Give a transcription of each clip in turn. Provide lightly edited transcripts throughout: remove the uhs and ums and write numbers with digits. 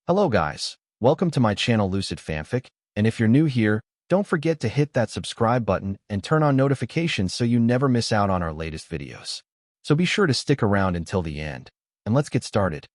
Hello guys, welcome to my channel Lucid Fanfic, and if you're new here, don't forget to hit that subscribe button and turn on notifications so you never miss out on our latest videos. So be sure to stick around until the end, and let's get started.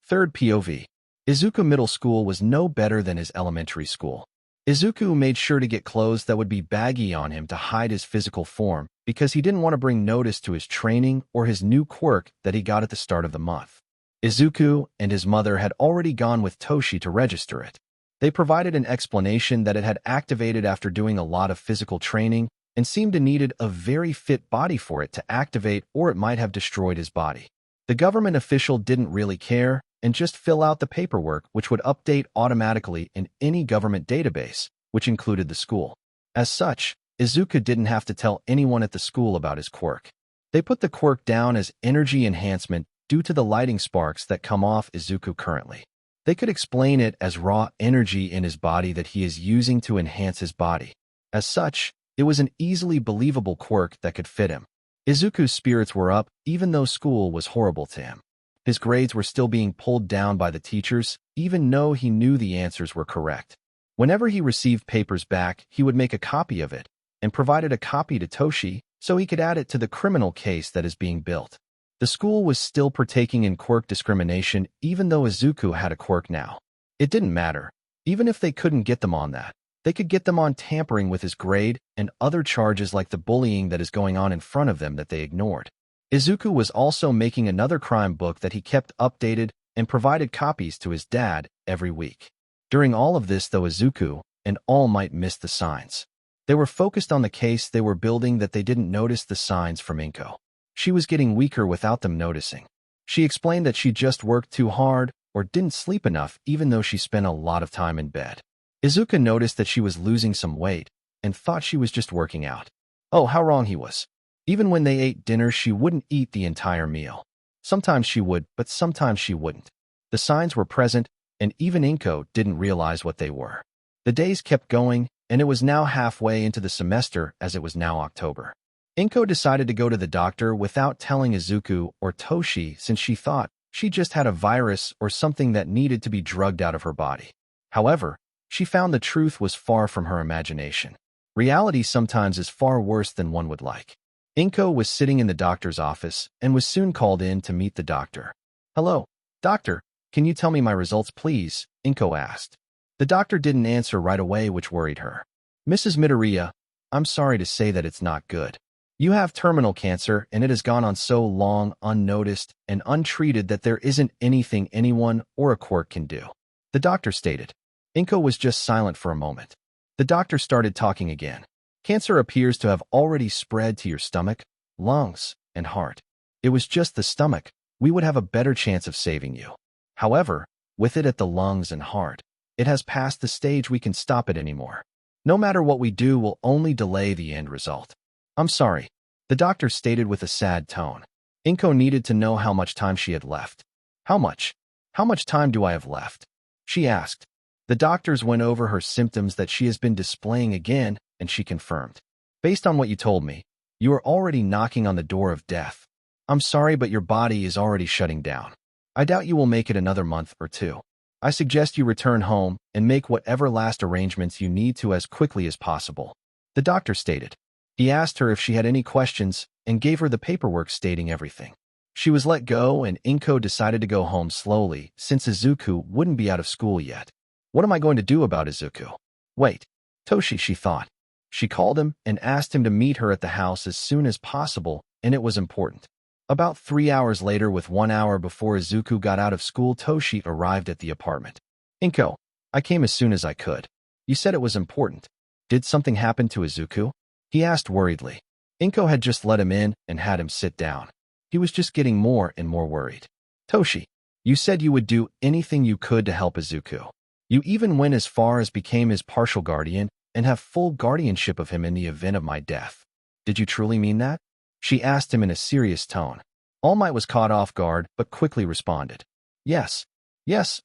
Third POV. Izuku Middle School was no better than his elementary school. Izuku made sure to get clothes that would be baggy on him to hide his physical form because he didn't want to bring notice to his training or his new quirk that he got at the start of the month. Izuku and his mother had already gone with Toshi to register it. They provided an explanation that it had activated after doing a lot of physical training and seemed to needed a very fit body for it to activate, or it might have destroyed his body. The government official didn't really care and just fill out the paperwork, which would update automatically in any government database, which included the school. As such, Izuku didn't have to tell anyone at the school about his quirk. They put the quirk down as energy enhancement due to the lighting sparks that come off Izuku currently. They could explain it as raw energy in his body that he is using to enhance his body. As such, it was an easily believable quirk that could fit him. Izuku's spirits were up even though school was horrible to him. His grades were still being pulled down by the teachers, even though he knew the answers were correct. Whenever he received papers back, he would make a copy of it and provided a copy to Toshi so he could add it to the criminal case that is being built. The school was still partaking in quirk discrimination even though Izuku had a quirk now. It didn't matter. Even if they couldn't get them on that, they could get them on tampering with his grade and other charges like the bullying that is going on in front of them that they ignored. Izuku was also making another crime book that he kept updated and provided copies to his dad every week. During all of this, though, Izuku and All Might missed the signs. They were focused on the case they were building that they didn't notice the signs from Inko. She was getting weaker without them noticing. She explained that she just worked too hard or didn't sleep enough even though she spent a lot of time in bed. Izuku noticed that she was losing some weight and thought she was just working out. Oh, how wrong he was. Even when they ate dinner, she wouldn't eat the entire meal. Sometimes she would, but sometimes she wouldn't. The signs were present, and even Inko didn't realize what they were. The days kept going, and it was now halfway into the semester as it was now October. Inko decided to go to the doctor without telling Izuku or Toshi since she thought she just had a virus or something that needed to be drugged out of her body. However, she found the truth was far from her imagination. Reality sometimes is far worse than one would like. Inko was sitting in the doctor's office and was soon called in to meet the doctor. "Hello, doctor, can you tell me my results, please?" Inko asked. The doctor didn't answer right away, which worried her. "Mrs. Midoriya, I'm sorry to say that it's not good. You have terminal cancer, and it has gone on so long, unnoticed, and untreated that there isn't anything anyone or a quirk can do," the doctor stated. Inko was just silent for a moment. The doctor started talking again. "Cancer appears to have already spread to your stomach, lungs, and heart. It was just the stomach. We would have a better chance of saving you. However, with it at the lungs and heart, it has passed the stage we can stop it anymore. No matter what we do will only delay the end result. I'm sorry," the doctor stated with a sad tone. Inko needed to know how much time she had left. How much? How much time do I have left?" she asked. The doctors went over her symptoms that she has been displaying again, and she confirmed. "Based on what you told me, you are already knocking on the door of death. I'm sorry, but your body is already shutting down. I doubt you will make it another month or two. I suggest you return home and make whatever last arrangements you need to as quickly as possible," the doctor stated. He asked her if she had any questions and gave her the paperwork stating everything. She was let go, and Inko decided to go home slowly since Izuku wouldn't be out of school yet. What am I going to do about Izuku? Wait, Toshi, she thought. She called him and asked him to meet her at the house as soon as possible, and it was important. About 3 hours later, with 1 hour before Izuku got out of school, Toshi arrived at the apartment. "Inko, I came as soon as I could. You said it was important. Did something happen to Izuku?" he asked worriedly. Inko had just let him in and had him sit down. He was just getting more and more worried. "Toshi, you said you would do anything you could to help Izuku. You even went as far as became his partial guardian and have full guardianship of him in the event of my death. Did you truly mean that?" she asked him in a serious tone. All Might was caught off guard but quickly responded. Yes,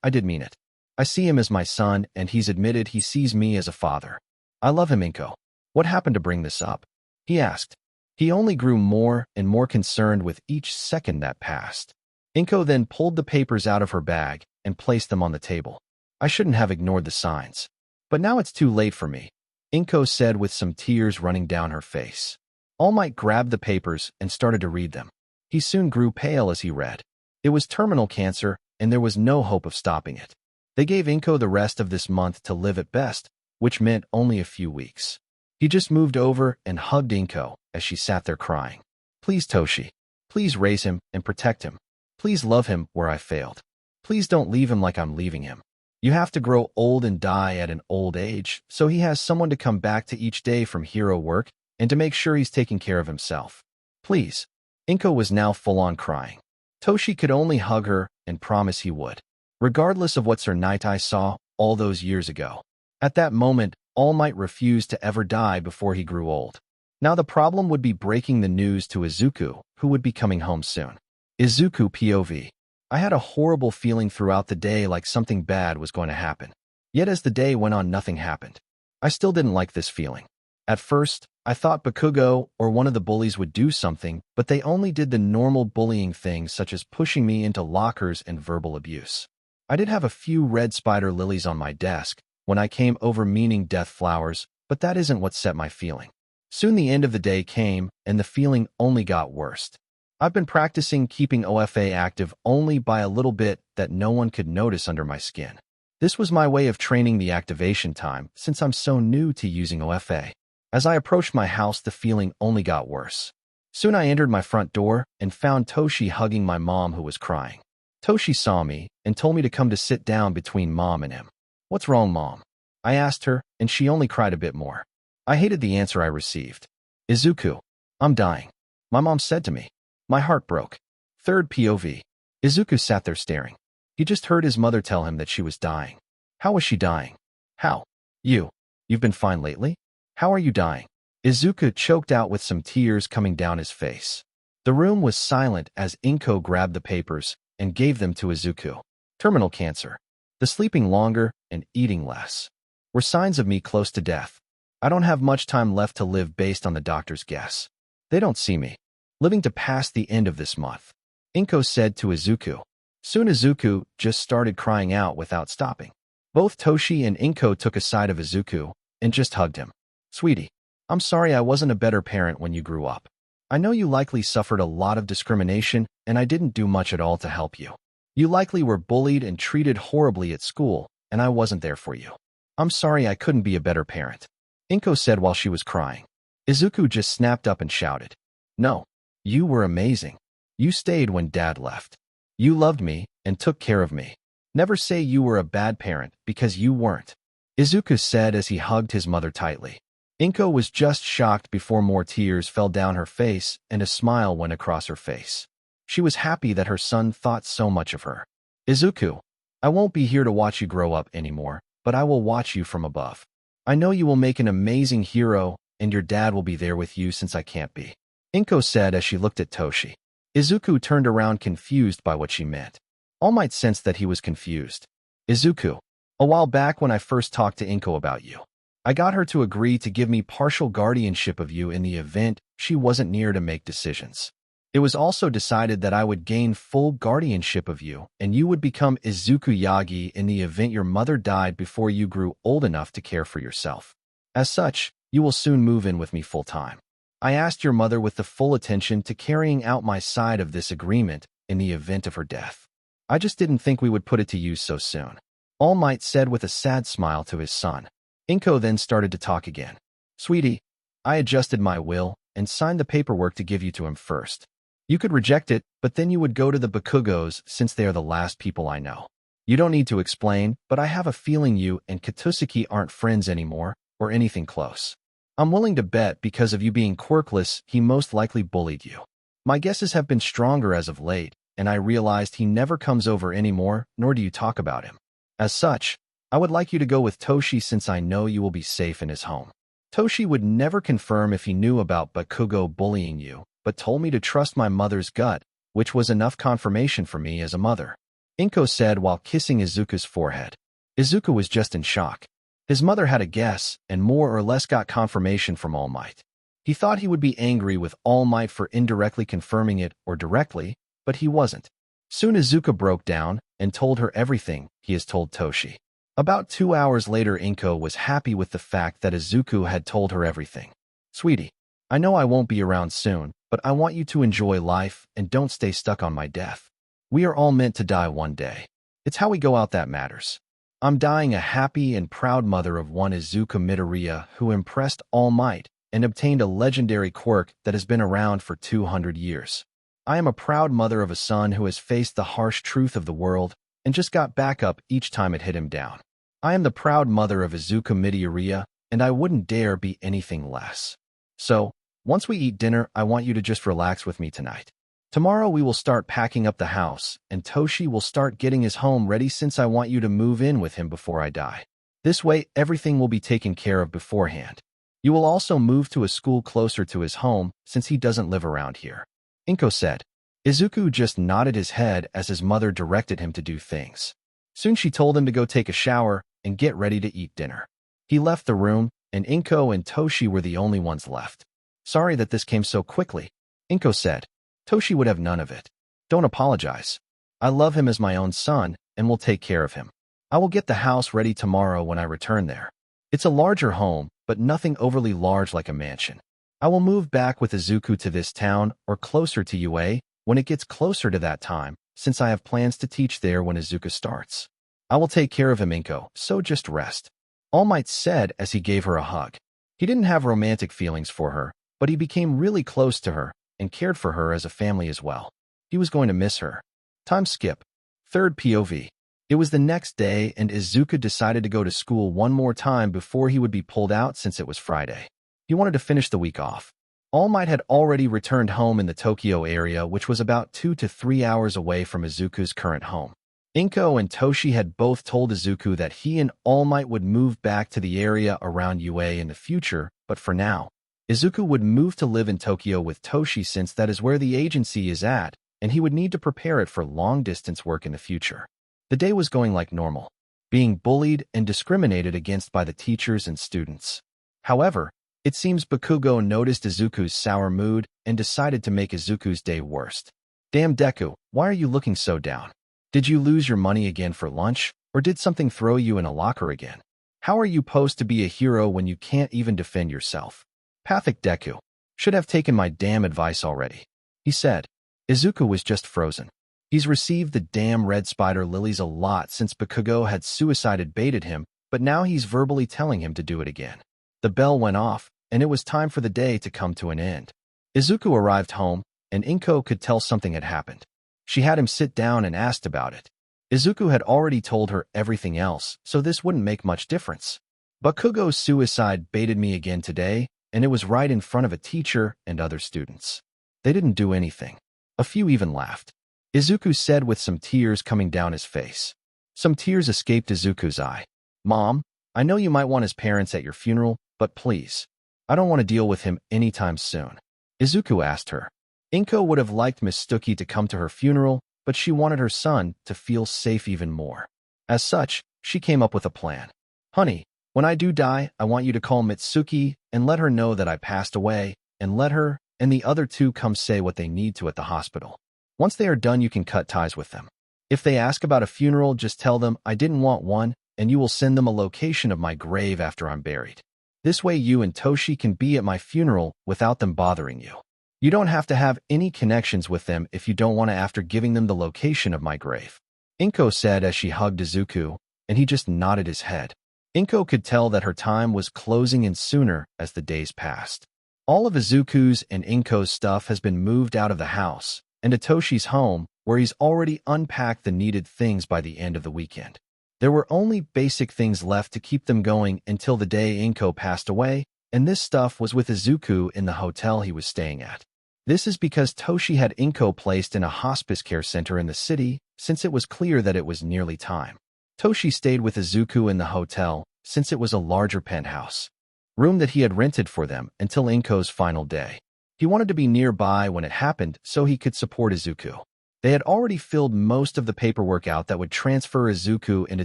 I did mean it. I see him as my son, and he's admitted he sees me as a father. I love him, Inko. What happened to bring this up?" he asked. He only grew more and more concerned with each second that passed. Inko then pulled the papers out of her bag and placed them on the table. I shouldn't have ignored the signs. But now it's too late for me, Inko said with some tears running down her face. All Might grabbed the papers and started to read them. He soon grew pale as he read. It was terminal cancer, and there was no hope of stopping it. They gave Inko the rest of this month to live at best, which meant only a few weeks. He just moved over and hugged Inko as she sat there crying. Please, Toshi. Please raise him and protect him. Please love him where I failed. Please don't leave him like I'm leaving him. You have to grow old and die at an old age, so he has someone to come back to each day from hero work and to make sure he's taking care of himself. Please. Inko was now full-on crying. Toshi could only hug her and promise he would, regardless of what Sir Nightai saw all those years ago. At that moment, All Might refused to ever die before he grew old. Now the problem would be breaking the news to Izuku, who would be coming home soon. Izuku POV. I had a horrible feeling throughout the day like something bad was going to happen. Yet as the day went on, nothing happened. I still didn't like this feeling. At first, I thought Bakugo or one of the bullies would do something, but they only did the normal bullying things such as pushing me into lockers and verbal abuse. I did have a few red spider lilies on my desk when I came over, meaning death flowers, but that isn't what set my feeling. Soon the end of the day came, and the feeling only got worse. I've been practicing keeping OFA active only by a little bit that no one could notice under my skin. This was my way of training the activation time since I'm so new to using OFA. As I approached my house, the feeling only got worse. Soon I entered my front door and found Toshi hugging my mom, who was crying. Toshi saw me and told me to come to sit down between Mom and him. What's wrong, Mom? I asked her, and she only cried a bit more. I hated the answer I received. Izuku, I'm dying, my mom said to me. My heart broke. Third POV. Izuku sat there staring. He just heard his mother tell him that she was dying. How was she dying? How? You've been fine lately? How are you dying? Izuku choked out with some tears coming down his face. The room was silent as Inko grabbed the papers and gave them to Izuku. Terminal cancer. The sleeping longer and eating less were signs of me close to death. I don't have much time left to live based on the doctor's guess. They don't see me living to pass the end of this month, Inko said to Izuku. Soon Izuku just started crying out without stopping. Both Toshi and Inko took a side of Izuku and just hugged him. Sweetie, I'm sorry I wasn't a better parent when you grew up. I know you likely suffered a lot of discrimination and I didn't do much at all to help you. You likely were bullied and treated horribly at school, and I wasn't there for you. I'm sorry I couldn't be a better parent, Inko said while she was crying. Izuku just snapped up and shouted. No, you were amazing. You stayed when Dad left. You loved me and took care of me. Never say you were a bad parent because you weren't, Izuku said as he hugged his mother tightly. Inko was just shocked before more tears fell down her face and a smile went across her face. She was happy that her son thought so much of her. Izuku, I won't be here to watch you grow up anymore, but I will watch you from above. I know you will make an amazing hero, and your dad will be there with you since I can't be, Inko said as she looked at Toshi. Izuku turned around confused by what she meant. All Might sensed that he was confused. Izuku, a while back when I first talked to Inko about you, I got her to agree to give me partial guardianship of you in the event she wasn't near to make decisions. It was also decided that I would gain full guardianship of you and you would become Izuku Yagi in the event your mother died before you grew old enough to care for yourself. As such, you will soon move in with me full-time. I asked your mother with the full attention to carrying out my side of this agreement in the event of her death. I just didn't think we would put it to use so soon, All Might said with a sad smile to his son. Inko then started to talk again. Sweetie, I adjusted my will and signed the paperwork to give you to him first. You could reject it, but then you would go to the Bakugos since they are the last people I know. You don't need to explain, but I have a feeling you and Katsuki aren't friends anymore or anything close. I'm willing to bet because of you being quirkless, he most likely bullied you. My guesses have been stronger as of late, and I realized he never comes over anymore, nor do you talk about him. As such, I would like you to go with Toshi since I know you will be safe in his home. Toshi would never confirm if he knew about Bakugo bullying you, but told me to trust my mother's gut, which was enough confirmation for me as a mother, Inko said while kissing Izuku's forehead. Izuku was just in shock. His mother had a guess and more or less got confirmation from All Might. He thought he would be angry with All Might for indirectly confirming it or directly, but he wasn't. Soon Izuku broke down and told her everything he has told Toshi. About 2 hours later, Inko was happy with the fact that Izuku had told her everything. Sweetie, I know I won't be around soon, but I want you to enjoy life and don't stay stuck on my death. We are all meant to die one day. It's how we go out that matters. I'm dying a happy and proud mother of one Izuku Midoriya who impressed All Might and obtained a legendary quirk that has been around for 200 years. I am a proud mother of a son who has faced the harsh truth of the world and just got back up each time it hit him down. I am the proud mother of Izuku Midoriya, and I wouldn't dare be anything less. So, once we eat dinner, I want you to just relax with me tonight. Tomorrow we will start packing up the house, and Toshi will start getting his home ready since I want you to move in with him before I die. This way, everything will be taken care of beforehand. You will also move to a school closer to his home since he doesn't live around here. Inko said. Izuku just nodded his head as his mother directed him to do things. Soon she told him to go take a shower and get ready to eat dinner. He left the room, and Inko and Toshi were the only ones left. Sorry that this came so quickly, Inko said. Toshi would have none of it. Don't apologize. I love him as my own son and will take care of him. I will get the house ready tomorrow when I return there. It's a larger home, but nothing overly large like a mansion. I will move back with Izuku to this town or closer to UA when it gets closer to that time, since I have plans to teach there when Izuku starts. I will take care of him, Inko, so just rest. All Might said as he gave her a hug. He didn't have romantic feelings for her, but he became really close to her and cared for her as a family as well. He was going to miss her. Time skip. Third POV. It was the next day and Izuku decided to go to school one more time before he would be pulled out since it was Friday. He wanted to finish the week off. All Might had already returned home in the Tokyo area, which was about 2 to 3 hours away from Izuku's current home. Inko and Toshi had both told Izuku that he and All Might would move back to the area around UA in the future, but for now, Izuku would move to live in Tokyo with Toshi since that is where the agency is at, and he would need to prepare it for long-distance work in the future. The day was going like normal, being bullied and discriminated against by the teachers and students. However, it seems Bakugo noticed Izuku's sour mood and decided to make Izuku's day worse. Damn Deku, why are you looking so down? Did you lose your money again for lunch, or did something throw you in a locker again? How are you supposed to be a hero when you can't even defend yourself? Pathic Deku should have taken my damn advice already, he said. Izuku was just frozen. He's received the damn red spider lilies a lot since Bakugo had suicided baited him, but now he's verbally telling him to do it again. The bell went off, and it was time for the day to come to an end. Izuku arrived home, and Inko could tell something had happened. She had him sit down and asked about it. Izuku had already told her everything else, so this wouldn't make much difference. Bakugo's suicide baited me again today, and it was right in front of a teacher and other students. They didn't do anything. A few even laughed. Izuku said with some tears coming down his face. Some tears escaped Izuku's eye. Mom, I know you might want his parents at your funeral, but please, I don't want to deal with him anytime soon. Izuku asked her. Inko would have liked Miss Stucky to come to her funeral, but she wanted her son to feel safe even more. As such, she came up with a plan. Honey, when I do die, I want you to call Mitsuki and let her know that I passed away, and let her and the other two come say what they need to at the hospital. Once they are done, you can cut ties with them. If they ask about a funeral, just tell them I didn't want one, and you will send them a location of my grave after I'm buried. This way you and Toshi can be at my funeral without them bothering you. You don't have to have any connections with them if you don't want to after giving them the location of my grave. Inko said as she hugged Izuku, and he just nodded his head. Inko could tell that her time was closing in sooner as the days passed. All of Izuku's and Inko's stuff has been moved out of the house and to Toshi's home, where he's already unpacked the needed things by the end of the weekend. There were only basic things left to keep them going until the day Inko passed away, and this stuff was with Izuku in the hotel he was staying at. This is because Toshi had Inko placed in a hospice care center in the city, since it was clear that it was nearly time. Toshi stayed with Izuku in the hotel, since it was a larger penthouse room that he had rented for them until Inko's final day. He wanted to be nearby when it happened so he could support Izuku. They had already filled most of the paperwork out that would transfer Izuku into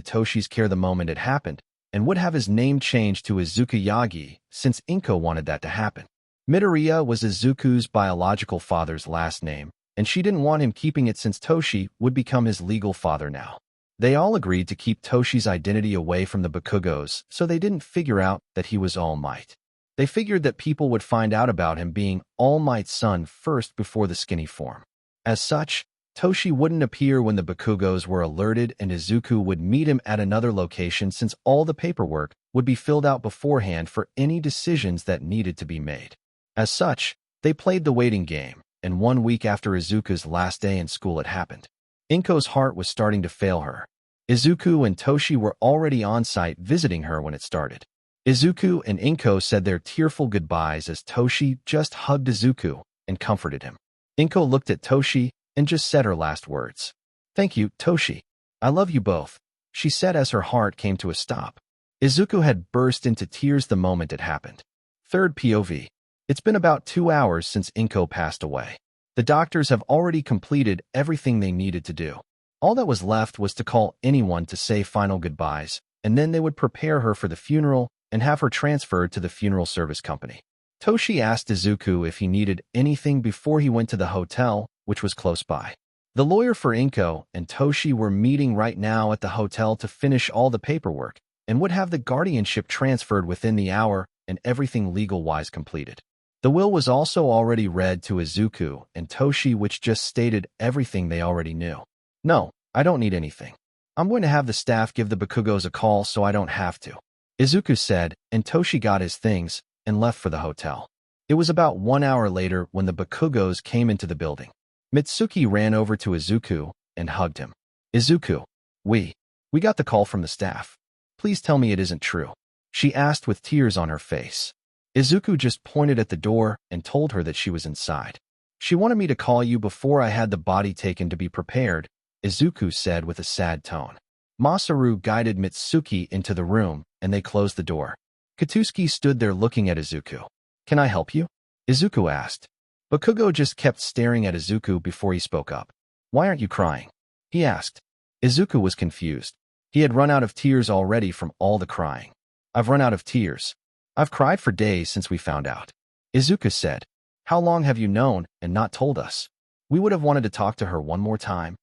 Toshi's care the moment it happened, and would have his name changed to Izuku Yagi, since Inko wanted that to happen. Midoriya was Izuku's biological father's last name, and she didn't want him keeping it since Toshi would become his legal father now. They all agreed to keep Toshi's identity away from the Bakugos, so they didn't figure out that he was All Might. They figured that people would find out about him being All Might's son first before the skinny form. As such, Toshi wouldn't appear when the Bakugos were alerted, and Izuku would meet him at another location since all the paperwork would be filled out beforehand for any decisions that needed to be made. As such, they played the waiting game, and 1 week after Izuku's last day in school it happened. Inko's heart was starting to fail her. Izuku and Toshi were already on site visiting her when it started. Izuku and Inko said their tearful goodbyes as Toshi just hugged Izuku and comforted him. Inko looked at Toshi and just said her last words. "Thank you, Toshi. I love you both," she said as her heart came to a stop. Izuku had burst into tears the moment it happened. Third POV. It's been about 2 hours since Inko passed away. The doctors have already completed everything they needed to do. All that was left was to call anyone to say final goodbyes, and then they would prepare her for the funeral and have her transferred to the funeral service company. Toshi asked Izuku if he needed anything before he went to the hotel, which was close by. The lawyer for Inko and Toshi were meeting right now at the hotel to finish all the paperwork and would have the guardianship transferred within the hour and everything legal-wise completed. The will was also already read to Izuku and Toshi, which just stated everything they already knew. "No, I don't need anything. I'm going to have the staff give the Bakugos a call so I don't have to," Izuku said, and Toshi got his things and left for the hotel. It was about 1 hour later when the Bakugos came into the building. Mitsuki ran over to Izuku and hugged him. "Izuku, we got the call from the staff. Please tell me it isn't true," she asked with tears on her face. Izuku just pointed at the door and told her that she was inside. "She wanted me to call you before I had the body taken to be prepared," Izuku said with a sad tone. Masaru guided Mitsuki into the room, and they closed the door. Katsuki stood there looking at Izuku. "Can I help you?" Izuku asked. Bakugo just kept staring at Izuku before he spoke up. "Why aren't you crying?" he asked. Izuku was confused. He had run out of tears already from all the crying. "I've run out of tears. I've cried for days since we found out," Izuku said. "How long have you known and not told us? We would have wanted to talk to her one more time,"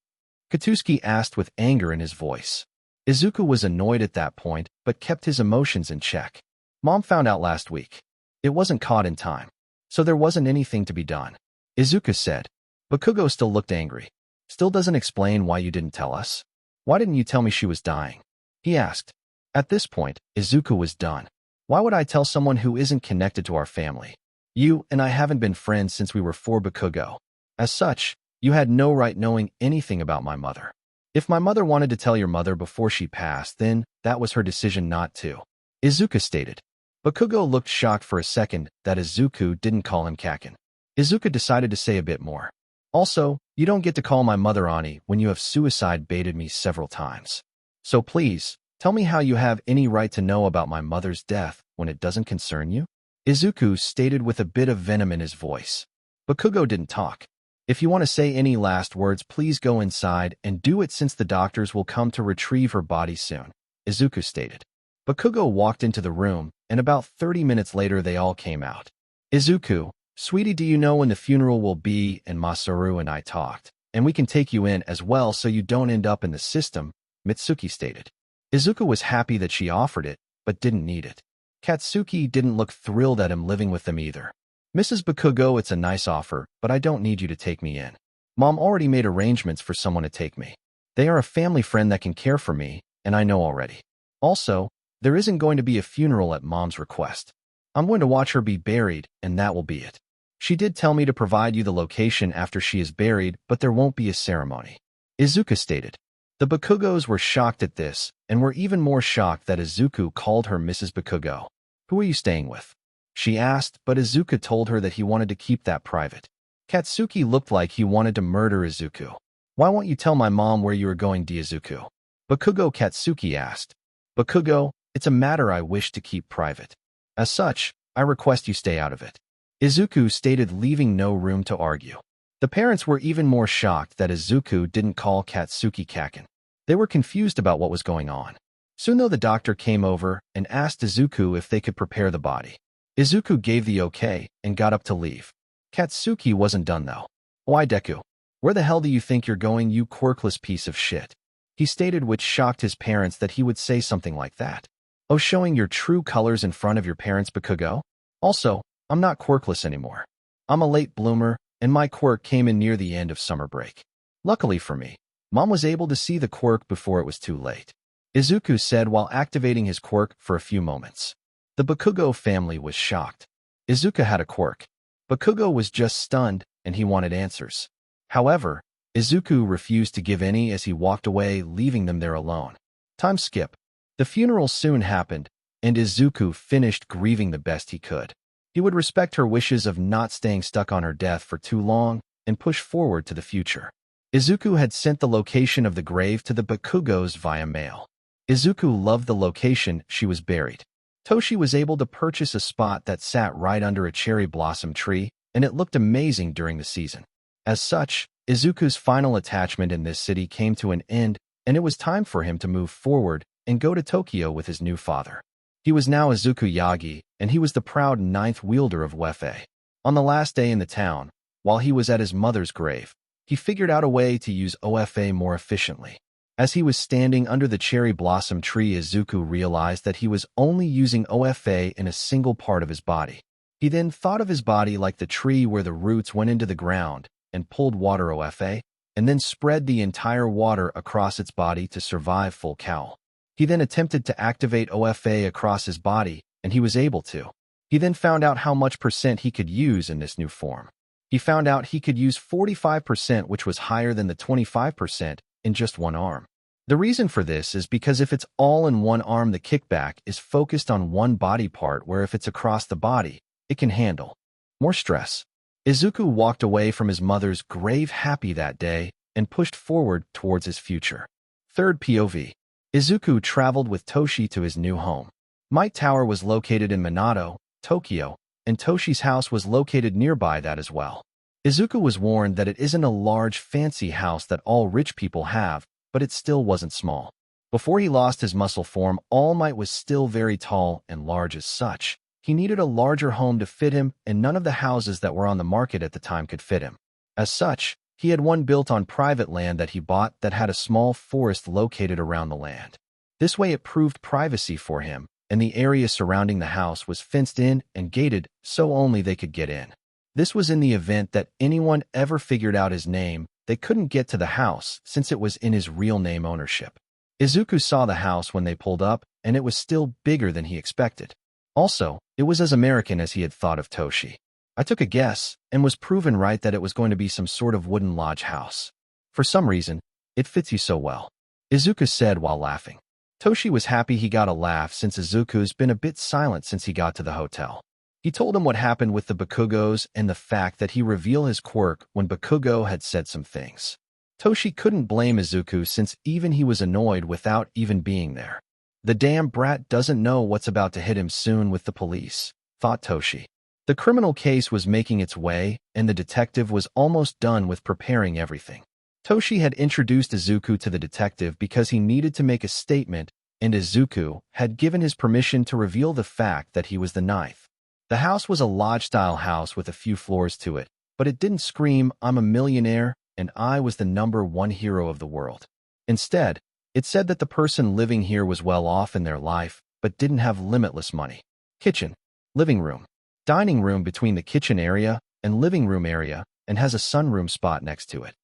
Katsuki asked with anger in his voice. Izuku was annoyed at that point, but kept his emotions in check. "Mom found out last week. It wasn't caught in time, so there wasn't anything to be done," Izuku said. Bakugo still looked angry. "Still doesn't explain why you didn't tell us. Why didn't you tell me she was dying?" he asked. At this point, Izuku was done. "Why would I tell someone who isn't connected to our family? You and I haven't been friends since we were 4 Bakugo. As such, you had no right knowing anything about my mother. If my mother wanted to tell your mother before she passed, then that was her decision not to," Izuku stated. Bakugo looked shocked for a second that Izuku didn't call him Kakin. Izuku decided to say a bit more. "Also, you don't get to call my mother Ani when you have suicide baited me several times. So please, tell me how you have any right to know about my mother's death when it doesn't concern you," Izuku stated with a bit of venom in his voice. Bakugo didn't talk. "If you want to say any last words, please go inside and do it since the doctors will come to retrieve her body soon," Izuku stated. Bakugo walked into the room, and about 30 minutes later they all came out. "Izuku, sweetie, do you know when the funeral will be?" And Masaru and I talked, and we can take you in as well so you don't end up in the system, Mitsuki stated. Izuku was happy that she offered it, but didn't need it. Katsuki didn't look thrilled at him living with them either. "Mrs. Bakugo, it's a nice offer, but I don't need you to take me in. Mom already made arrangements for someone to take me. They are a family friend that can care for me, and I know already. Also, there isn't going to be a funeral at Mom's request. I'm going to watch her be buried, and that will be it. She did tell me to provide you the location after she is buried, but there won't be a ceremony," Izuku stated. The Bakugos were shocked at this, and were even more shocked that Izuku called her Mrs. Bakugo. "Who are you staying with?" she asked, but Izuku told her that he wanted to keep that private. Katsuki looked like he wanted to murder Izuku. "Why won't you tell my mom where you are going, Izuku?" Bakugo Katsuki asked. "Bakugo, it's a matter I wish to keep private. As such, I request you stay out of it," Izuku stated, leaving no room to argue. The parents were even more shocked that Izuku didn't call Katsuki Kakin. They were confused about what was going on. Soon though, the doctor came over and asked Izuku if they could prepare the body. Izuku gave the okay and got up to leave. Katsuki wasn't done though. "Why, Deku? Where the hell do you think you're going, you quirkless piece of shit?" he stated, which shocked his parents that he would say something like that. Oh, showing your true colors in front of your parents, Bakugo? Also, I'm not quirkless anymore. I'm a late bloomer, and my quirk came in near the end of summer break. Luckily for me, Mom was able to see the quirk before it was too late, Izuku said while activating his quirk for a few moments. The Bakugo family was shocked. Izuku had a quirk. Bakugo was just stunned, and he wanted answers. However, Izuku refused to give any as he walked away, leaving them there alone. Time skip. The funeral soon happened, and Izuku finished grieving the best he could. He would respect her wishes of not staying stuck on her death for too long and push forward to the future. Izuku had sent the location of the grave to the Bakugos via mail. Izuku loved the location she was buried. Toshi was able to purchase a spot that sat right under a cherry blossom tree, and it looked amazing during the season. As such, Izuku's final attachment in this city came to an end, and it was time for him to move forward and go to Tokyo with his new father. He was now Izuku Yagi, and he was the proud ninth wielder of Wefe. On the last day in the town, while he was at his mother's grave, he figured out a way to use OFA more efficiently. As he was standing under the cherry blossom tree, Izuku realized that he was only using OFA in a single part of his body. He then thought of his body like the tree where the roots went into the ground and pulled water OFA, and then spread the entire water across its body to survive full cowl. He then attempted to activate OFA across his body, and he was able to. He then found out how much percent he could use in this new form. He found out he could use 45%, which was higher than the 25%, in just one arm. The reason for this is because if it's all in one arm, the kickback is focused on one body part, where if it's across the body, it can handle more stress. Izuku walked away from his mother's grave happy that day and pushed forward towards his future. Third POV. Izuku traveled with Toshi to his new home. Might Tower was located in Minato, Tokyo, and Toshi's house was located nearby that as well. Izuku was warned that it isn't a large, fancy house that all rich people have, but it still wasn't small. Before he lost his muscle form, All Might was still very tall and large. As such, he needed a larger home to fit him, and none of the houses that were on the market at the time could fit him. As such, he had one built on private land that he bought that had a small forest located around the land. This way it proved privacy for him, and the area surrounding the house was fenced in and gated so only they could get in. This was in the event that anyone ever figured out his name, they couldn't get to the house since it was in his real name ownership. Izuku saw the house when they pulled up, and it was still bigger than he expected. Also, it was as American as he had thought of Toshi. I took a guess, and was proven right that it was going to be some sort of wooden lodge house. For some reason, it fits you so well, Izuku said while laughing. Toshi was happy he got a laugh since Izuku's been a bit silent since he got to the hotel. He told him what happened with the Bakugos and the fact that he revealed his quirk when Bakugo had said some things. Toshi couldn't blame Izuku since even he was annoyed without even being there. The damn brat doesn't know what's about to hit him soon with the police, thought Toshi. The criminal case was making its way, and the detective was almost done with preparing everything. Toshi had introduced Izuku to the detective because he needed to make a statement, and Izuku had given his permission to reveal the fact that he was the ninth. The house was a lodge-style house with a few floors to it, but it didn't scream, "I'm a millionaire, and I was the #1 hero of the world." Instead, it said that the person living here was well off in their life, but didn't have limitless money. Kitchen, living room, dining room between the kitchen area and living room area, and has a sunroom spot next to it.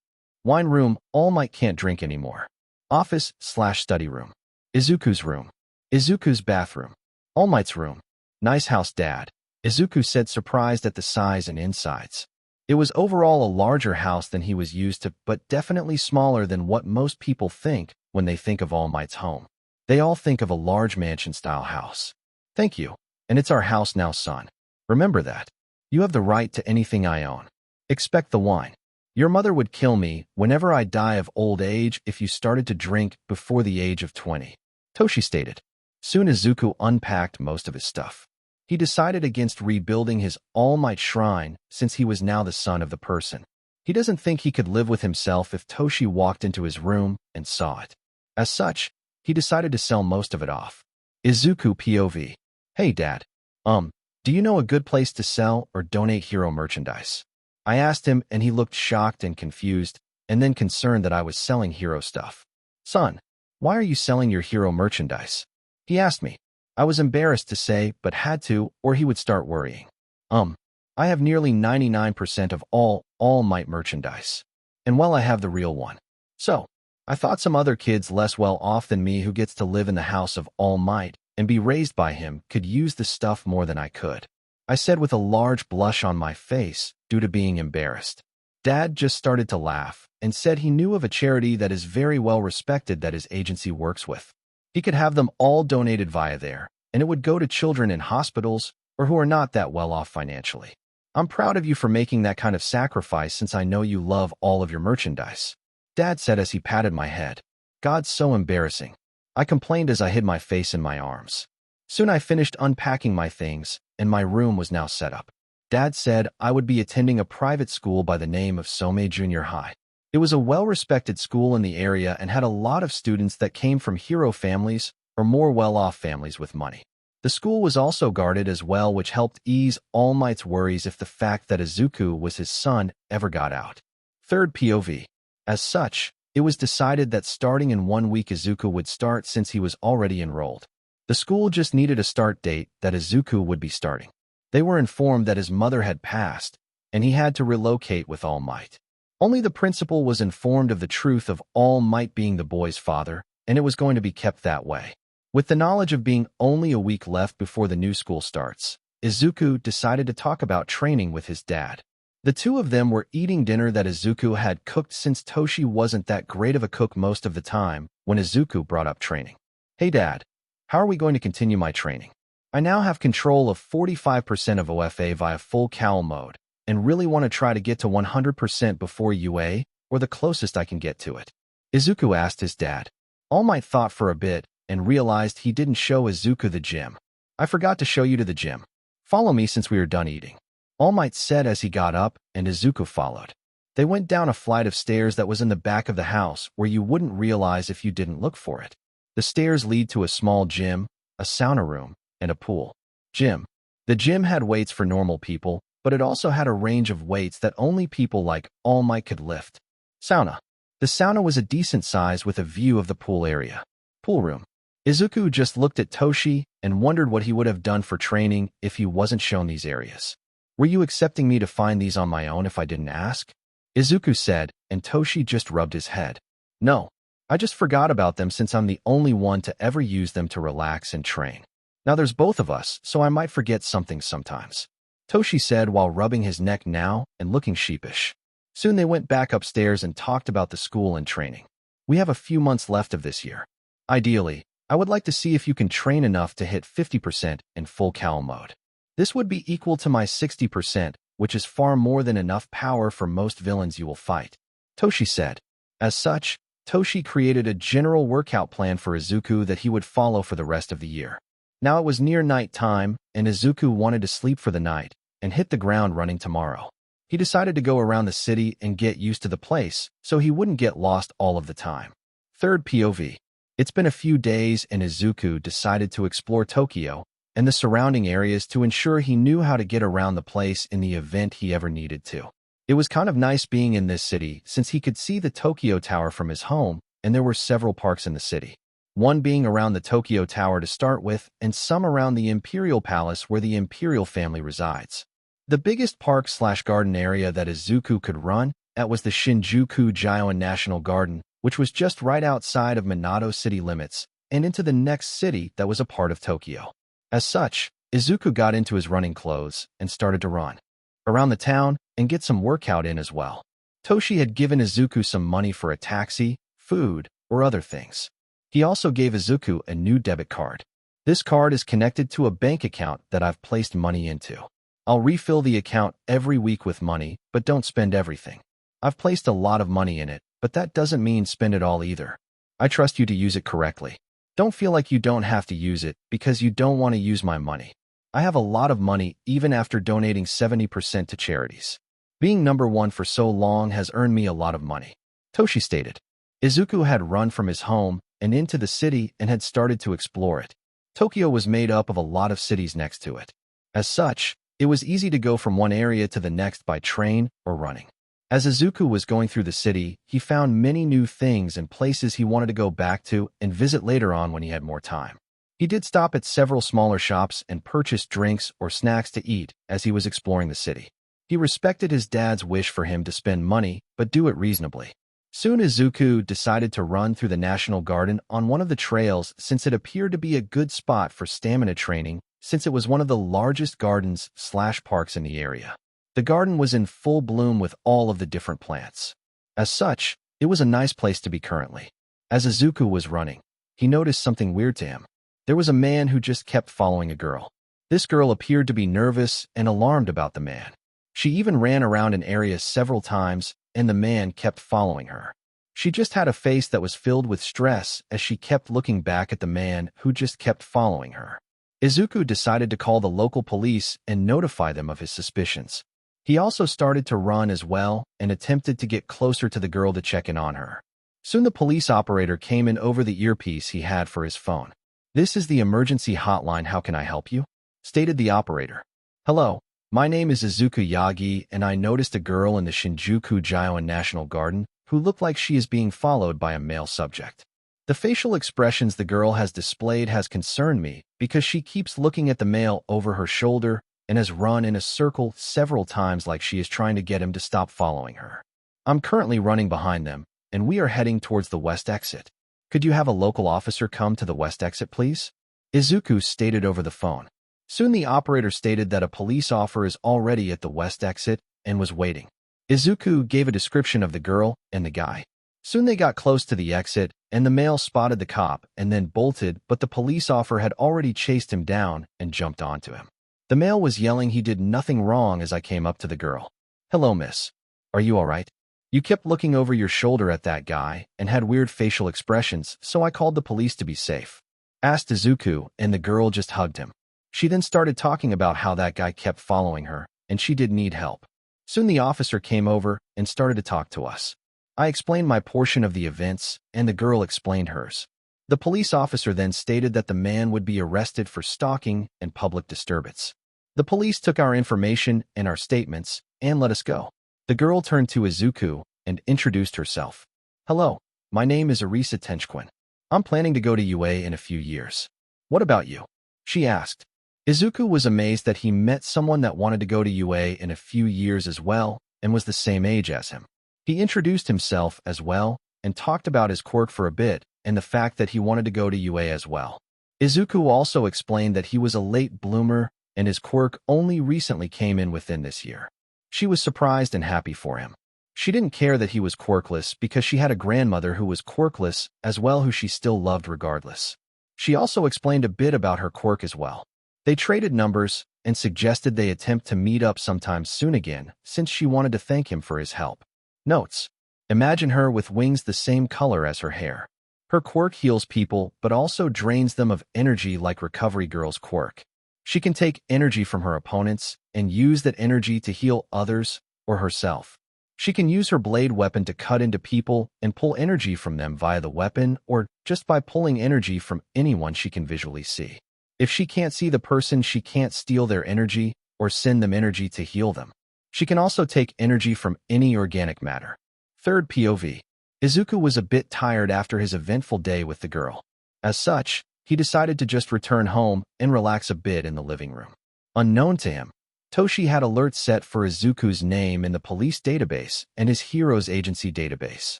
Wine room, All Might can't drink anymore. Office/study room. Izuku's room. Izuku's bathroom. All Might's room. Nice house, Dad, Izuku said, surprised at the size and insides. It was overall a larger house than he was used to, but definitely smaller than what most people think when they think of All Might's home. They all think of a large mansion-style house. Thank you, and it's our house now, son. Remember that. You have the right to anything I own. Expect the wine. Your mother would kill me whenever I die of old age if you started to drink before the age of 20, Toshi stated. Soon Izuku unpacked most of his stuff. He decided against rebuilding his All Might shrine since he was now the son of the person. He doesn't think he could live with himself if Toshi walked into his room and saw it. As such, he decided to sell most of it off. Izuku POV. Hey Dad. Do you know a good place to sell or donate hero merchandise? I asked him and he looked shocked and confused, and then concerned that I was selling hero stuff. "Son, why are you selling your hero merchandise?" he asked me. I was embarrassed to say, but had to, or he would start worrying. I have nearly 99% of All Might merchandise. And well, I have the real one. So, I thought some other kids less well off than me who gets to live in the house of All Might and be raised by him could use the stuff more than I could. I said with a large blush on my face due to being embarrassed. Dad just started to laugh and said he knew of a charity that is very well respected that his agency works with. He could have them all donated via there, and it would go to children in hospitals or who are not that well off financially. I'm proud of you for making that kind of sacrifice since I know you love all of your merchandise, Dad said as he patted my head. God's so embarrassing, I complained as I hid my face in my arms. Soon I finished unpacking my things, and my room was now set up. Dad said I would be attending a private school by the name of Some Junior High. It was a well-respected school in the area and had a lot of students that came from hero families or more well-off families with money. The school was also guarded as well, which helped ease All Might's worries if the fact that Izuku was his son ever got out. Third POV. As such, it was decided that starting in 1 week Izuku would start since he was already enrolled. The school just needed a start date that Izuku would be starting. They were informed that his mother had passed, and he had to relocate with All Might. Only the principal was informed of the truth of All Might being the boy's father, and it was going to be kept that way. With the knowledge of being only a week left before the new school starts, Izuku decided to talk about training with his dad. The two of them were eating dinner that Izuku had cooked since Toshi wasn't that great of a cook most of the time when Izuku brought up training. "Hey Dad, how are we going to continue my training? I now have control of 45% of OFA via full cowl mode, and really want to try to get to 100% before UA, or the closest I can get to it," Izuku asked his dad. All Might thought for a bit and realized he didn't show Izuku the gym. "I forgot to show you to the gym. Follow me since we are done eating," All Might said as he got up, and Izuku followed. They went down a flight of stairs that was in the back of the house where you wouldn't realize if you didn't look for it. The stairs lead to a small gym, a sauna room, and a pool. Gym. The gym had weights for normal people, but it also had a range of weights that only people like All Might could lift. Sauna. The sauna was a decent size with a view of the pool area. Pool room. Izuku just looked at Toshi and wondered what he would have done for training if he wasn't shown these areas. "Were you accepting me to find these on my own if I didn't ask?" Izuku said, and Toshi just rubbed his head. "No, I just forgot about them since I'm the only one to ever use them to relax and train. Now there's both of us, so I might forget something sometimes," Toshi said while rubbing his neck now and looking sheepish. Soon they went back upstairs and talked about the school and training. "We have a few months left of this year. Ideally, I would like to see if you can train enough to hit 50% in full cowl mode. This would be equal to my 60%, which is far more than enough power for most villains you will fight," Toshi said. As such, Toshi created a general workout plan for Izuku that he would follow for the rest of the year. Now it was near night time, and Izuku wanted to sleep for the night and hit the ground running tomorrow. He decided to go around the city and get used to the place so he wouldn't get lost all of the time. Third POV. It's been a few days and Izuku decided to explore Tokyo and the surrounding areas to ensure he knew how to get around the place in the event he ever needed to. It was kind of nice being in this city since he could see the Tokyo Tower from his home, and there were several parks in the city. One being around the Tokyo Tower to start with, and some around the Imperial Palace where the Imperial family resides. The biggest park/garden area that Izuku could run at was the Shinjuku Jion National Garden, which was just right outside of Minato city limits and into the next city that was a part of Tokyo. As such, Izuku got into his running clothes and started to run around the town and get some workout in as well. Toshi had given Izuku some money for a taxi, food, or other things. He also gave Izuku a new debit card. This card is connected to a bank account that I've placed money into. I'll refill the account every week with money, but don't spend everything. I've placed a lot of money in it, but that doesn't mean spend it all either. I trust you to use it correctly. Don't feel like you don't have to use it because you don't want to use my money. I have a lot of money even after donating 70% to charities. Being number one for so long has earned me a lot of money," Toshi stated. Izuku had run from his home and into the city and had started to explore it. Tokyo was made up of a lot of cities next to it. As such, it was easy to go from one area to the next by train or running. As Izuku was going through the city, he found many new things and places he wanted to go back to and visit later on when he had more time. He did stop at several smaller shops and purchased drinks or snacks to eat as he was exploring the city. He respected his dad's wish for him to spend money, but do it reasonably. Soon Izuku decided to run through the National Garden on one of the trails since it appeared to be a good spot for stamina training since it was one of the largest gardens/parks in the area. The garden was in full bloom with all of the different plants. As such, it was a nice place to be currently. As Izuku was running, he noticed something weird to him. There was a man who just kept following a girl. This girl appeared to be nervous and alarmed about the man. She even ran around an area several times, and the man kept following her. She just had a face that was filled with stress as she kept looking back at the man who just kept following her. Izuku decided to call the local police and notify them of his suspicions. He also started to run as well and attempted to get closer to the girl to check in on her. Soon the police operator came in over the earpiece he had for his phone. "This is the emergency hotline. How can I help you?" stated the operator. "Hello, my name is Izuku Yagi, and I noticed a girl in the Shinjuku-Jioin National Garden who looked like she is being followed by a male subject. The facial expressions the girl has displayed has concerned me because she keeps looking at the male over her shoulder and has run in a circle several times like she is trying to get him to stop following her. I'm currently running behind them, and we are heading towards the west exit. Could you have a local officer come to the west exit, please?" Izuku stated over the phone. Soon the operator stated that a police officer is already at the west exit and was waiting. Izuku gave a description of the girl and the guy. Soon they got close to the exit, and the male spotted the cop and then bolted, but the police officer had already chased him down and jumped onto him. The male was yelling he did nothing wrong as I came up to the girl. "Hello, miss. Are you all right? You kept looking over your shoulder at that guy and had weird facial expressions, so I called the police to be safe," asked Izuku, and the girl just hugged him. She then started talking about how that guy kept following her, and she did need help. Soon the officer came over and started to talk to us. I explained my portion of the events, and the girl explained hers. The police officer then stated that the man would be arrested for stalking and public disturbance. The police took our information and our statements and let us go. The girl turned to Izuku and introduced herself. "Hello, my name is Arisa Tenchquin. I'm planning to go to UA in a few years. What about you?" she asked. Izuku was amazed that he met someone that wanted to go to UA in a few years as well and was the same age as him. He introduced himself as well and talked about his quirk for a bit and the fact that he wanted to go to UA as well. Izuku also explained that he was a late bloomer and his quirk only recently came in within this year. She was surprised and happy for him. She didn't care that he was quirkless because she had a grandmother who was quirkless as well who she still loved regardless. She also explained a bit about her quirk as well. They traded numbers and suggested they attempt to meet up sometime soon again since she wanted to thank him for his help. Notes: imagine her with wings the same color as her hair. Her quirk heals people but also drains them of energy like Recovery Girl's quirk. She can take energy from her opponents and use that energy to heal others or herself. She can use her blade weapon to cut into people and pull energy from them via the weapon or just by pulling energy from anyone she can visually see. If she can't see the person, she can't steal their energy or send them energy to heal them. She can also take energy from any organic matter. Third POV. Izuku was a bit tired after his eventful day with the girl. As such, he decided to just return home and relax a bit in the living room. Unknown to him, Toshi had alerts set for Izuku's name in the police database and his heroes agency database.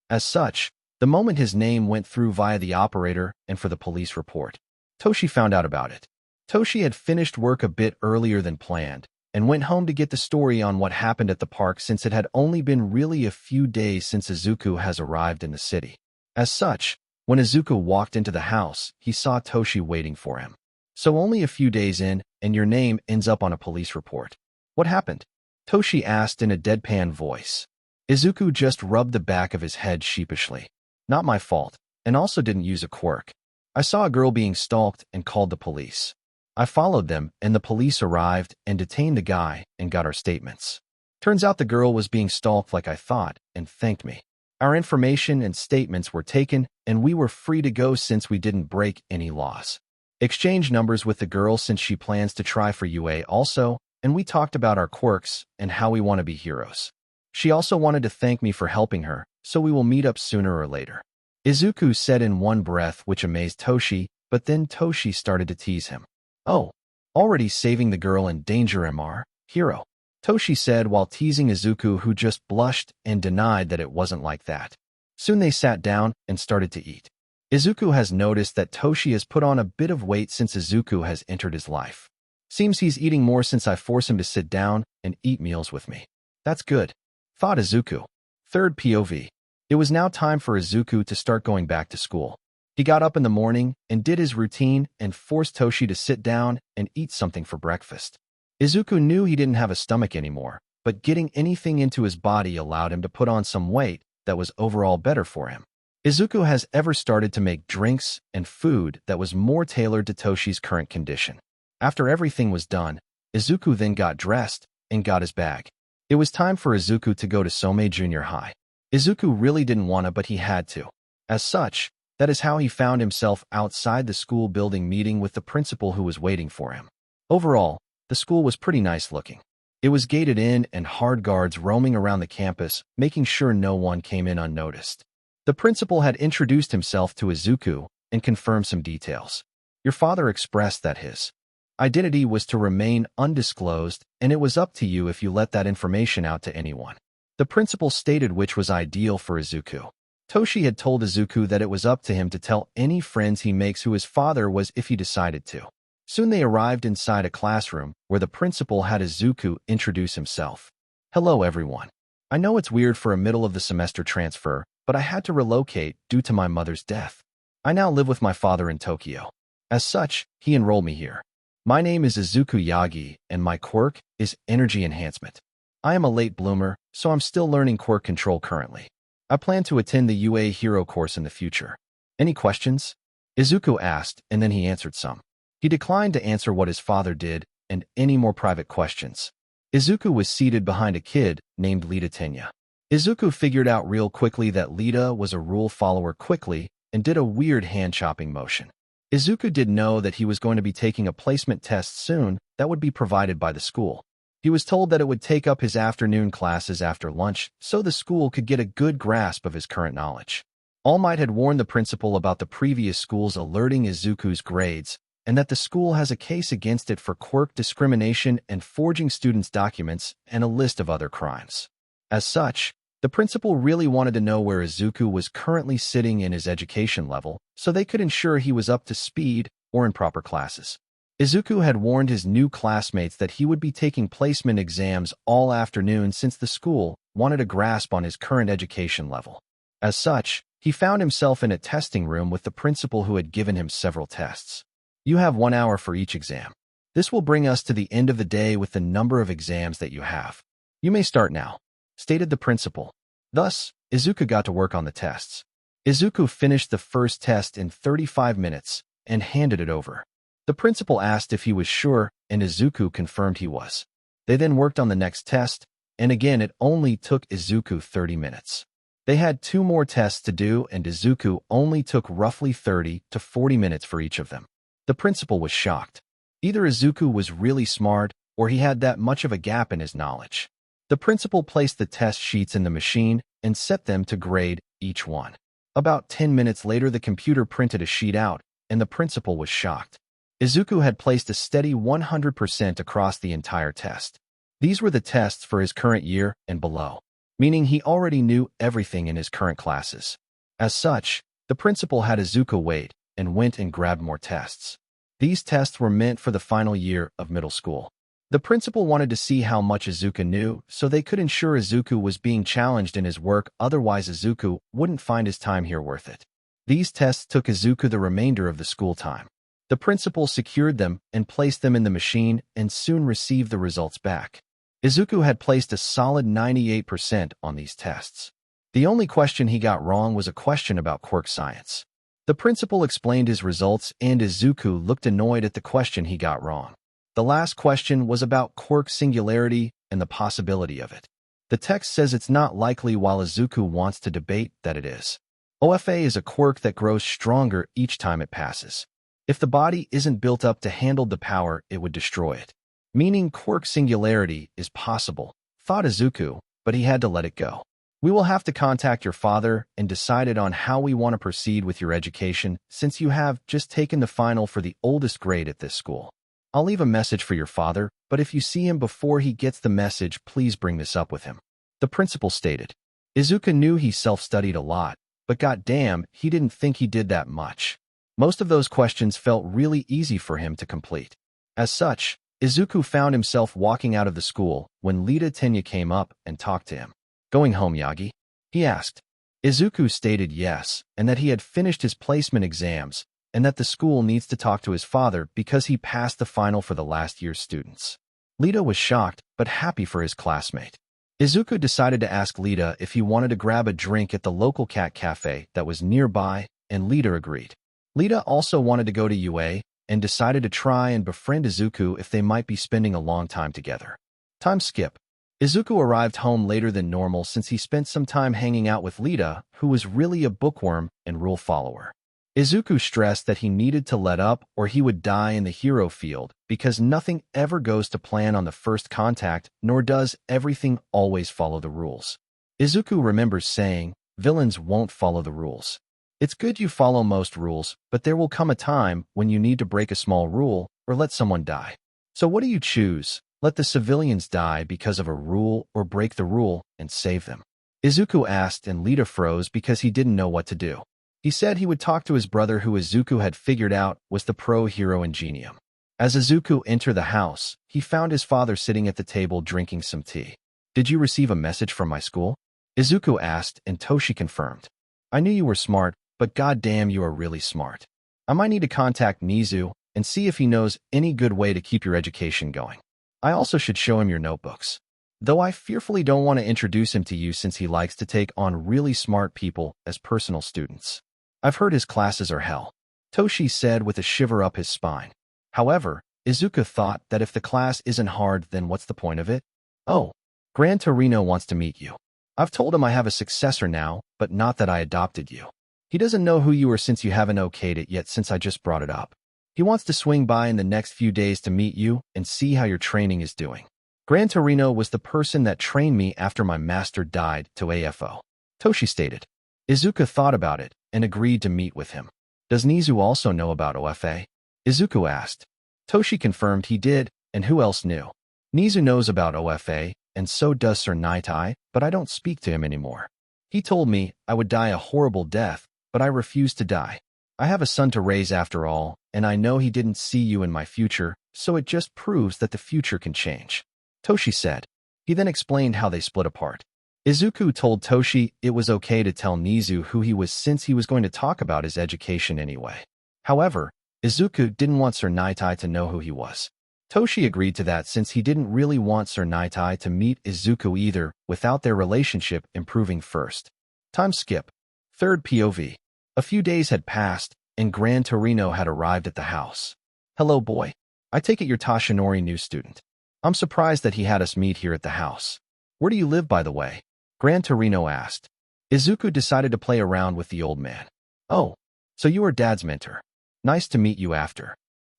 As such, the moment his name went through via the operator and for the police report, Toshi found out about it. Toshi had finished work a bit earlier than planned and went home to get the story on what happened at the park since it had only been really a few days since Izuku has arrived in the city. As such, when Izuku walked into the house, he saw Toshi waiting for him. "So only a few days in, and your name ends up on a police report. What happened?" Toshi asked in a deadpan voice. Izuku just rubbed the back of his head sheepishly. "Not my fault, and also didn't use a quirk. I saw a girl being stalked and called the police. I followed them, and the police arrived and detained the guy and got our statements. Turns out the girl was being stalked like I thought and thanked me. Our information and statements were taken, and we were free to go since we didn't break any laws. Exchange numbers with the girl since she plans to try for UA also, and we talked about our quirks and how we want to be heroes. She also wanted to thank me for helping her, so we will meet up sooner or later. Izuku said in one breath, which amazed Toshi, but then Toshi started to tease him. Oh, already saving the girl in danger, Mr. Hero. Toshi said while teasing Izuku, who just blushed and denied that it wasn't like that. Soon they sat down and started to eat. Izuku has noticed that Toshi has put on a bit of weight since Izuku has entered his life. Seems he's eating more since I force him to sit down and eat meals with me. That's good, thought Izuku. Third POV. It was now time for Izuku to start going back to school. He got up in the morning and did his routine and forced Toshi to sit down and eat something for breakfast. Izuku knew he didn't have a stomach anymore, but getting anything into his body allowed him to put on some weight that was overall better for him. Izuku has ever started to make drinks and food that was more tailored to Toshi's current condition. After everything was done, Izuku then got dressed and got his bag. It was time for Izuku to go to Some Junior High. Izuku really didn't want to, but he had to. As such, that is how he found himself outside the school building meeting with the principal who was waiting for him. Overall, the school was pretty nice looking. It was gated in and hard guards roaming around the campus, making sure no one came in unnoticed. The principal had introduced himself to Izuku and confirmed some details. Your father expressed that his identity was to remain undisclosed, and it was up to you if you let that information out to anyone. The principal stated, which was ideal for Izuku. Toshi had told Izuku that it was up to him to tell any friends he makes who his father was if he decided to. Soon they arrived inside a classroom where the principal had Izuku introduce himself. Hello everyone. I know it's weird for a middle of the semester transfer, but I had to relocate due to my mother's death. I now live with my father in Tokyo. As such, he enrolled me here. My name is Izuku Yagi, and my quirk is energy enhancement. I am a late bloomer, so I'm still learning quirk control currently. I plan to attend the UA Hero course in the future. Any questions? Izuku asked, and then he answered some. He declined to answer what his father did and any more private questions. Izuku was seated behind a kid named Lita Tenya. Izuku figured out real quickly that Lita was a rule follower quickly and did a weird hand-chopping motion. Izuku did know that he was going to be taking a placement test soon that would be provided by the school. He was told that it would take up his afternoon classes after lunch so the school could get a good grasp of his current knowledge. All Might had warned the principal about the previous schools alerting Izuku's grades and that the school has a case against it for quirk discrimination and forging students' documents and a list of other crimes. As such, the principal really wanted to know where Izuku was currently sitting in his education level so they could ensure he was up to speed or in proper classes. Izuku had warned his new classmates that he would be taking placement exams all afternoon since the school wanted a grasp on his current education level. As such, he found himself in a testing room with the principal who had given him several tests. You have 1 hour for each exam. This will bring us to the end of the day with the number of exams that you have. You may start now, stated the principal. Thus, Izuku got to work on the tests. Izuku finished the first test in 35 minutes and handed it over. The principal asked if he was sure, and Izuku confirmed he was. They then worked on the next test, and again it only took Izuku 30 minutes. They had 2 more tests to do, and Izuku only took roughly 30 to 40 minutes for each of them. The principal was shocked. Either Izuku was really smart, or he had that much of a gap in his knowledge. The principal placed the test sheets in the machine and set them to grade each one. About 10 minutes later, the computer printed a sheet out, and the principal was shocked. Izuku had placed a steady 100% across the entire test. These were the tests for his current year and below, meaning he already knew everything in his current classes. As such, the principal had Izuku wait and went and grabbed more tests. These tests were meant for the final year of middle school. The principal wanted to see how much Izuku knew so they could ensure Izuku was being challenged in his work, otherwise Izuku wouldn't find his time here worth it. These tests took Izuku the remainder of the school time. The principal secured them and placed them in the machine and soon received the results back. Izuku had placed a solid 98% on these tests. The only question he got wrong was a question about quirk science. The principal explained his results and Izuku looked annoyed at the question he got wrong. The last question was about quirk singularity and the possibility of it. The text says it's not likely, while Izuku wants to debate that it is. OFA is a quirk that grows stronger each time it passes. If the body isn't built up to handle the power, it would destroy it. Meaning quirk singularity is possible, thought Izuku, but he had to let it go. We will have to contact your father and decide on how we want to proceed with your education since you have just taken the final for the oldest grade at this school. I'll leave a message for your father, but if you see him before he gets the message, please bring this up with him," the principal stated. Izuku knew he self-studied a lot, but goddamn, he didn't think he did that much. Most of those questions felt really easy for him to complete. As such, Izuku found himself walking out of the school when Lita Tenya came up and talked to him. "Going home, Yagi?" he asked. Izuku stated yes, and that he had finished his placement exams, and that the school needs to talk to his father because he passed the final for the last year's students. Lita was shocked, but happy for his classmate. Izuku decided to ask Lita if he wanted to grab a drink at the local cat cafe that was nearby, and Lita agreed. Lita also wanted to go to UA, and decided to try and befriend Izuku if they might be spending a long time together. Time skip. Izuku arrived home later than normal since he spent some time hanging out with Lita, who was really a bookworm and rule follower. Izuku stressed that he needed to let up or he would die in the hero field because nothing ever goes to plan on the first contact, nor does everything always follow the rules. Izuku remembers saying, "Villains won't follow the rules. It's good you follow most rules, but there will come a time when you need to break a small rule or let someone die. So what do you choose? Let the civilians die because of a rule or break the rule and save them?" Izuku asked, and Lita froze because he didn't know what to do. He said he would talk to his brother, who Izuku had figured out was the pro-hero Ingenium. As Izuku entered the house, he found his father sitting at the table drinking some tea. "Did you receive a message from my school?" Izuku asked, and Toshi confirmed. "I knew you were smart, but goddamn, you are really smart. I might need to contact Nizu and see if he knows any good way to keep your education going. I also should show him your notebooks. Though I fearfully don't want to introduce him to you since he likes to take on really smart people as personal students. I've heard his classes are hell," Toshi said with a shiver up his spine. However, Izuku thought that if the class isn't hard, then what's the point of it? "Oh, Gran Torino wants to meet you. I've told him I have a successor now, but not that I adopted you. He doesn't know who you are since you haven't okayed it yet since I just brought it up. He wants to swing by in the next few days to meet you and see how your training is doing. Gran Torino was the person that trained me after my master died to AFO," Toshi stated. Izuku thought about it and agreed to meet with him. "Does Nizu also know about OFA?" Izuku asked. Toshi confirmed he did, and who else knew? "Nizu knows about OFA, and so does Sir Naitai, but I don't speak to him anymore. He told me I would die a horrible death, but I refused to die. I have a son to raise after all, and I know he didn't see you in my future, so it just proves that the future can change," Toshi said. He then explained how they split apart. Izuku told Toshi it was okay to tell Nizu who he was since he was going to talk about his education anyway. However, Izuku didn't want Sir Naitai to know who he was. Toshi agreed to that since he didn't really want Sir Naitai to meet Izuku either without their relationship improving first. Time skip. Third POV. A few days had passed, and Gran Torino had arrived at the house. "Hello, boy. I take it you're Tashinori new student. I'm surprised that he had us meet here at the house. Where do you live, by the way?" Gran Torino asked. Izuku decided to play around with the old man. "Oh, so you are Dad's mentor. Nice to meet you after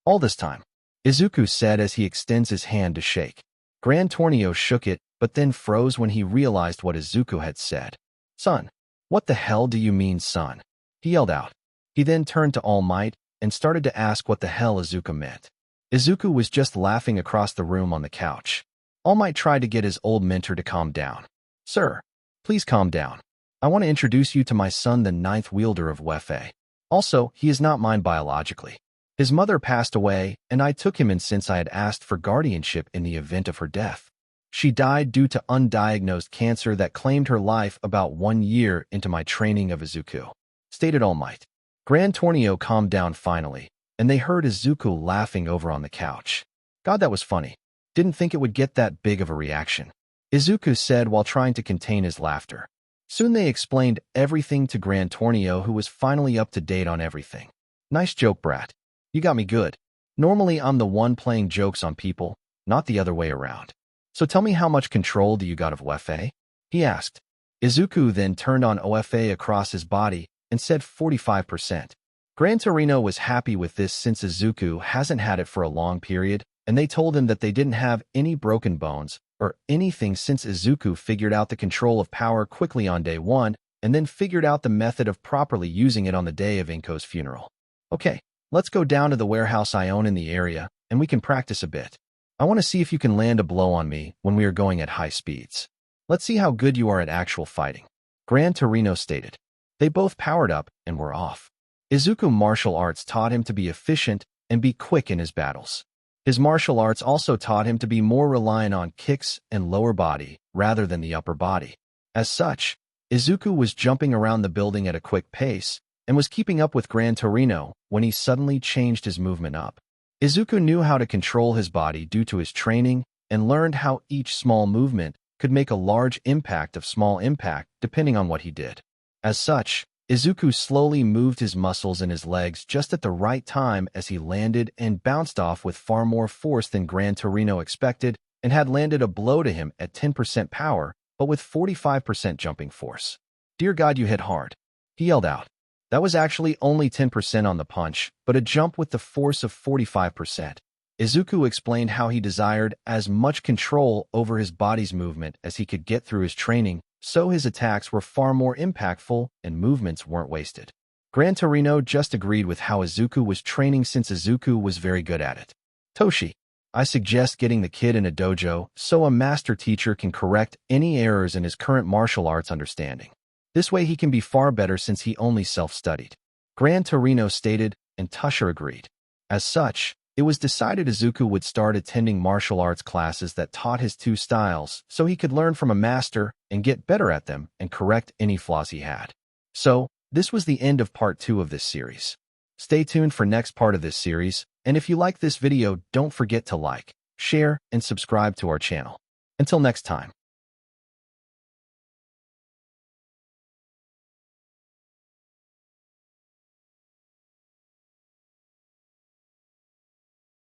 all this time," Izuku said as he extends his hand to shake. Gran Torino shook it, but then froze when he realized what Izuku had said. "Son, what the hell do you mean, son?" he yelled out. He then turned to All Might and started to ask what the hell Izuku meant. Izuku was just laughing across the room on the couch. All Might tried to get his old mentor to calm down. "Sir, please calm down. I want to introduce you to my son, the ninth wielder of Wefe. Also, he is not mine biologically. His mother passed away, and I took him in since I had asked for guardianship in the event of her death. She died due to undiagnosed cancer that claimed her life about 1 year into my training of Izuku," stated All Might. Gran Torino calmed down finally, and they heard Izuku laughing over on the couch. "God, that was funny. Didn't think it would get that big of a reaction," Izuku said while trying to contain his laughter. Soon they explained everything to Gran Torino, who was finally up to date on everything. "Nice joke, brat. You got me good. Normally I'm the one playing jokes on people, not the other way around. So tell me, how much control do you got of OFA?" he asked. Izuku then turned on OFA across his body and said 45%. Gran Torino was happy with this since Izuku hasn't had it for a long period, and they told him that they didn't have any broken bones or anything since Izuku figured out the control of power quickly on day 1 and then figured out the method of properly using it on the day of Inko's funeral. Okay, let's go down to the warehouse I own in the area, and we can practice a bit. I want to see if you can land a blow on me when we are going at high speeds. Let's see how good you are at actual fighting. Gran Torino stated. They both powered up and were off. Izuku martial arts taught him to be efficient and be quick in his battles. His martial arts also taught him to be more reliant on kicks and lower body rather than the upper body. As such, Izuku was jumping around the building at a quick pace and was keeping up with Gran Torino when he suddenly changed his movement up. Izuku knew how to control his body due to his training and learned how each small movement could make a large impact of small impact depending on what he did. As such, Izuku slowly moved his muscles and his legs just at the right time as he landed and bounced off with far more force than Gran Torino expected and had landed a blow to him at 10% power but with 45% jumping force. "Dear God, you hit hard," he yelled out. That was actually only 10% on the punch, but a jump with the force of 45%. Izuku explained how he desired as much control over his body's movement as he could get through his training, so his attacks were far more impactful and movements weren't wasted. Gran Torino just agreed with how Izuku was training since Izuku was very good at it. Toshi, I suggest getting the kid in a dojo so a master teacher can correct any errors in his current martial arts understanding. This way he can be far better since he only self-studied. Gran Torino stated, and Tusher agreed. As such, it was decided Izuku would start attending martial arts classes that taught his two styles so he could learn from a master and get better at them and correct any flaws he had. So, this was the end of part 2 of this series. Stay tuned for next part of this series, and if you like this video, don't forget to like, share, and subscribe to our channel. Until next time.